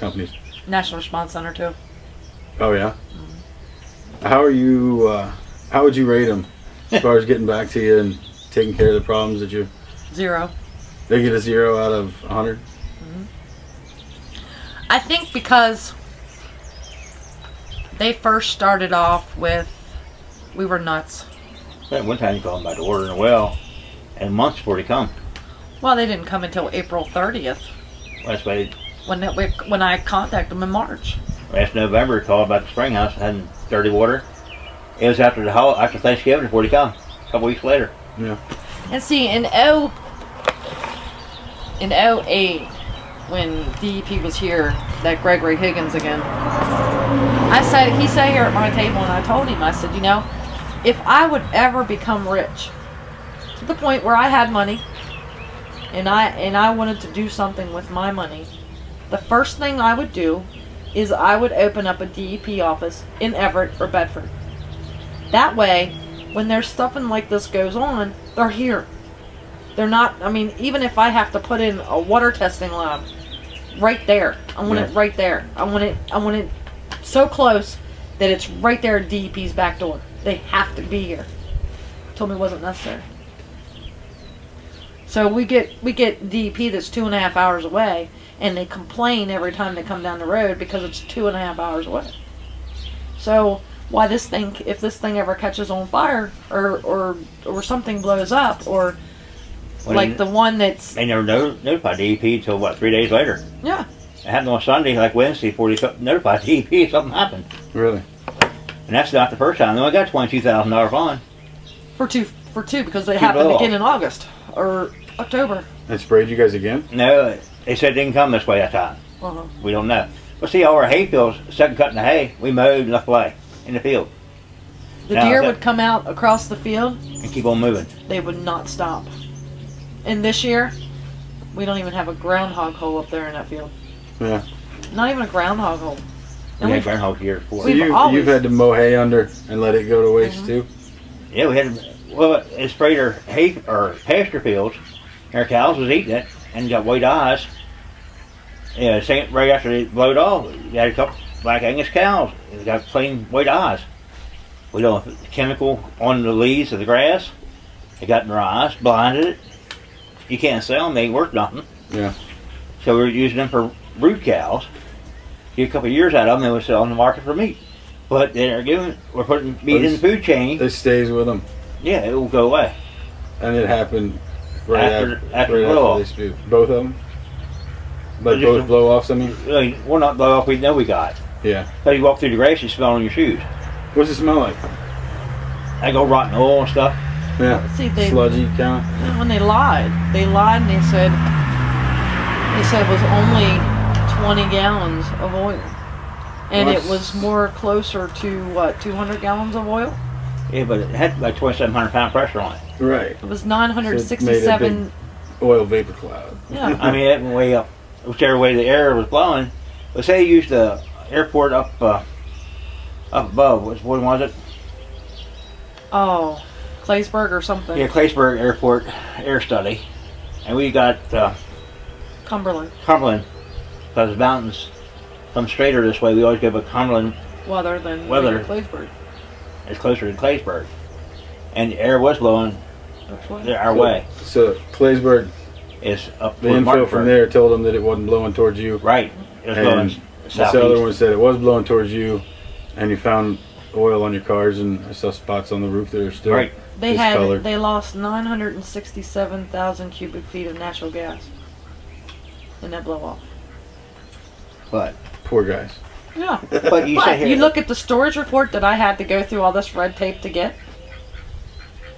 companies? National Response Center too. Oh yeah. How are you? How would you rate them as far as getting back to you and taking care of the problems that you? 0. They get a 0 out of 100. I think because they first started off with, we were nuts. At one time you called them about ordering a well, and months before they come. Well, they didn't come until April 30th That's why when I contacted them in March. last November he called about the spring house having dirty water. It was after Thanksgiving before they come. A couple weeks later. Yeah. And see, in 08, when DEP was here, that Gregory Higgins again, he sat here at my table and I told him, I said, if I would ever become rich, to the point where I had money, and I wanted to do something with my money, the first thing I would do is I would open up a DEP office in Everett or Bedford. That way, when there's something like this goes on, they're here. They're not, even if I have to put in a water testing lab, right there. I want it right there. I want it so close that it's right there at DEP's back door. They have to be here. Told me it wasn't necessary. So we get DEP that's 2.5 hours away, and they complain every time they come down the road because it's 2.5 hours away. So why if this thing ever catches on fire or something blows up, or the one that's... They never notified DEP until, 3 days later. Yeah. It happened on Sunday, Wednesday, before they notified DEP something happened. Really? And that's not the first time. They only got $22,000 fine. For two, because they happened again in August or October. They sprayed you guys again? No, they said it didn't come this way that time. Uh-huh. We don't know. But see, all our hay fields, second cutting the hay, we mowed and left away in the field. The deer would come out across the field and keep on moving. They would not stop. And this year, we don't even have a groundhog hole up there in that field. Yeah. Not even a groundhog hole. We had groundhog here before. So you've had to mow hay under and let it go to waste too? Yeah, we had. Well, it sprayed our hay or pasture fields. Our cows was eating it and got white eyes. Yeah, right after they blowed off, we had a couple black Angus cows. They got plain white eyes. We don't have chemical on the leaves of the grass. They got in their eyes, blinded it. You can't sell them; they ain't worth nothing. Yeah. So we were using them for brood cows. Get a couple of years out of them, they would sell on the market for meat. But we're putting meat in the food chain. It stays with them. Yeah, it will go away. And it happened right after blow they spewed. Both of them? Both blow-offs, Well, not blow-off, we know we got. Yeah. So you walk through the grass, you smell on your shoes. What's it smell like? I go rotten oil and stuff. Yeah. See, sludgy kind of. When they lied and they said it was only 20 gallons of oil. And it was more closer to 200 gallons of oil? Yeah, but it had about 2,700 pound pressure on it. Right. It was 967. Oil vapor cloud. Yeah. It went way up, whichever way the air was blowing. But say you used the airport up above. What was it? Oh, Claysburg or something. Yeah, Claysburg Airport Air Study. And we got Cumberland. Because the mountains come straighter this way. We always go by Cumberland. Weather than Claysburg. It's closer to Claysburg. And the air was blowing our way. So Claysburg is up. The info from there told them that it wasn't blowing towards you. Right. It was blowing southeast. This other one said it was blowing towards you, and you found oil on your cars, and I saw spots on the roof that are still discolored. They lost 967,000 cubic feet of natural gas in that blow off. But poor guys. Yeah. But you look at the storage report that I had to go through all this red tape to get.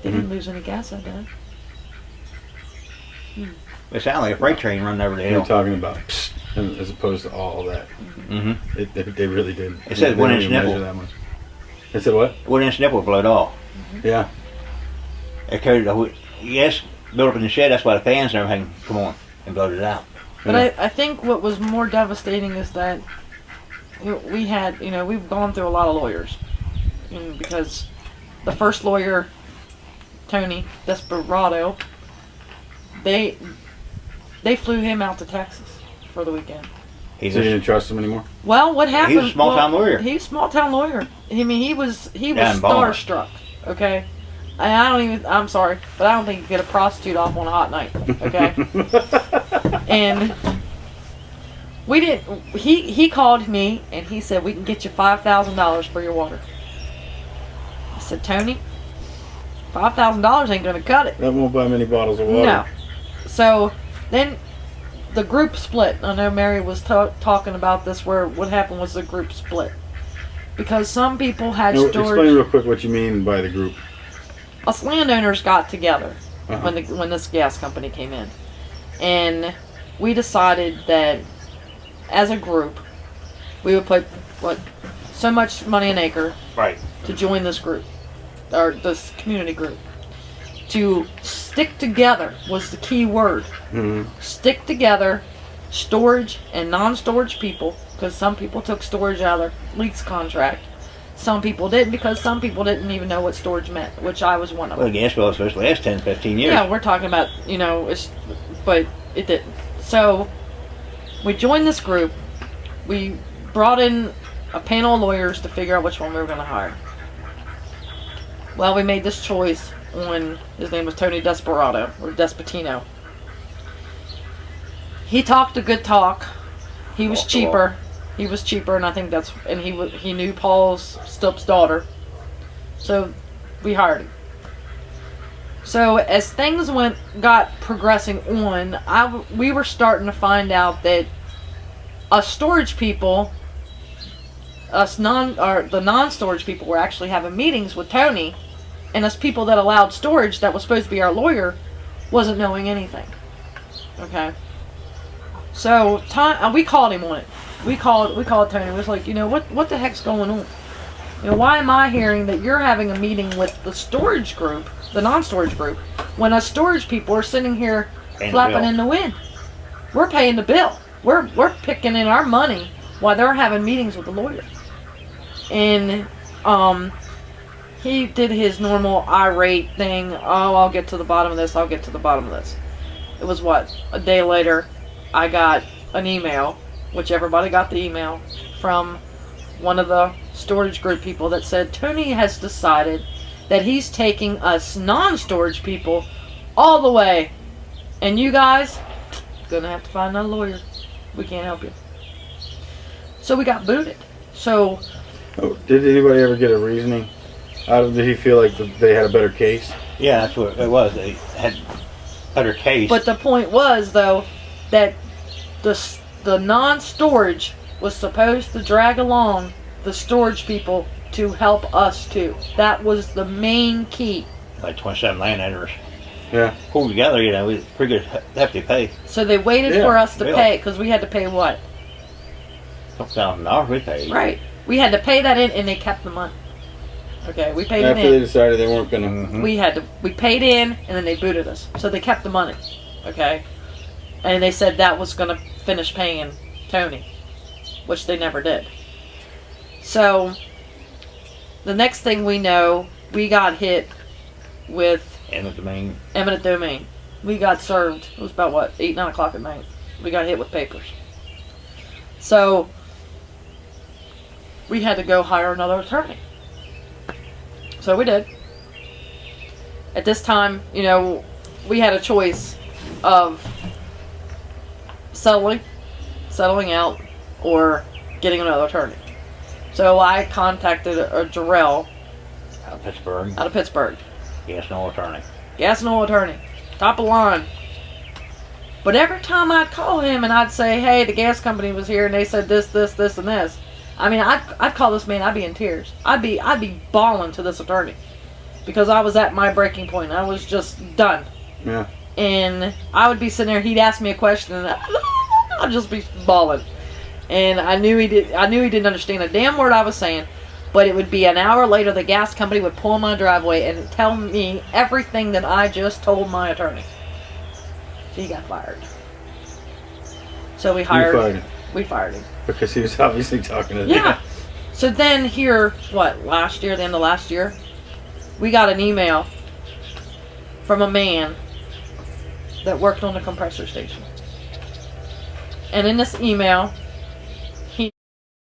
They didn't lose any gas that day. It sounded like a freight train running over the hill. You're talking about as opposed to all that. Mm-hmm. They really did. It said 1 inch nipple. That much. It said what? 1 inch nipple blowed off. Yeah. It coated. Yes, built up in the shed. That's why the fans and everything come on and blowed it out. But I think what was more devastating is that we've gone through a lot of lawyers, because the first lawyer, Tony Desperado, they flew him out to Texas for the weekend. He So you was didn't trust him anymore? Well, what happened? He was a small-town lawyer. He was a small town lawyer. I mean, he was Down in Baltimore. starstruck. Okay, and I don't even. I'm sorry, but I don't think you get a prostitute off on a hot night. Okay, and we didn't. He called me and he said we can get you $5,000 for your water. I said, Tony, $5,000 ain't gonna cut it. That won't buy many bottles of water. No. So then the group split. I know Mary was talking about this, where what happened was the group split. Because some people had No, storage. explain real quick what you mean by the group. Us landowners got together Uh-huh. when this gas company came in. And we decided that as a group, we would put, so much money an acre right. to join this group, or this community group. To stick together was the key word. Mhm. Stick together, storage and non-storage people, because some people took storage out of their lease contract. Some people didn't, because some people didn't even know what storage meant, which I was one of Well, them. the gas bill was supposed to last 10, 15 years. Yeah, we're talking about, but it didn't. So we joined this group. We brought in a panel of lawyers to figure out which one we were going to hire. Well, we made this choice on, his name was Tony Desperado, or Despotino. He talked a good talk. He was Off the cheaper. He was cheaper, and I think he knew Paul Still's daughter. So we hired him. So as things got progressing on, we were starting to find out that us storage people, the non-storage people, were actually having meetings with Tony, and us people that allowed storage, that was supposed to be our lawyer, wasn't knowing anything. Okay. So we called him on it. We called Tony. It was like, what the heck's going on? Why am I hearing that you're having a meeting with the storage group, the non-storage group, when us storage people are sitting here flapping in the wind? We're paying the bill. We're picking in our money while they're having meetings with the lawyer. And he did his normal irate thing. Oh, I'll get to the bottom of this. I'll get to the bottom of this. It was a day later, I got an email, which everybody got the email, from one of the storage group people that said Tony has decided that he's taking us non-storage people all the way, and you guys gonna have to find a lawyer. We can't help you. So we got booted. So Did anybody ever get a reasoning? Did he feel like they had a better case? Yeah, that's what it was. They had better case. but the point was, though, that the non-storage was supposed to drag along the storage people to help us too. That was the main key. Like 27 landowners Yeah. pulled together, we pretty good hefty pay. So they waited Yeah, for us to yeah. pay, because we had to pay what? $1,000 we paid. Right. We had to pay that in, and they kept the money. Okay, we paid After it they in. decided they weren't gonna. Mhm. We paid in, and then they booted us. So they kept the money. Okay. And they said that was going to finish paying Tony, which they never did. So the next thing we know, we got hit with Eminent domain. eminent domain. We got served. It was about 8, 9 o'clock at night. We got hit with papers. So we had to go hire another attorney. So we did. At this time, we had a choice of settling out, or getting another attorney. So I contacted a Jarrell Out of Pittsburgh. out of Pittsburgh. Yes, no attorney. Gas and oil attorney. Top of the line. But every time I'd call him and I'd say, hey, the gas company was here and they said this, this, this, and this. I mean, I'd call this man, I'd be in tears. I'd be bawling to this attorney. Because I was at my breaking point. I was just done. Yeah. And I would be sitting there, he'd ask me a question, and I'd just be bawling. And I knew he didn't understand a damn word I was saying. But it would be an hour later, the gas company would pull in my driveway and tell me everything that I just told my attorney. He got fired. So we fired him. Because he was obviously talking to them. Yeah. So then here, the end of last year, we got an email from a man that worked on the compressor station. And in this email,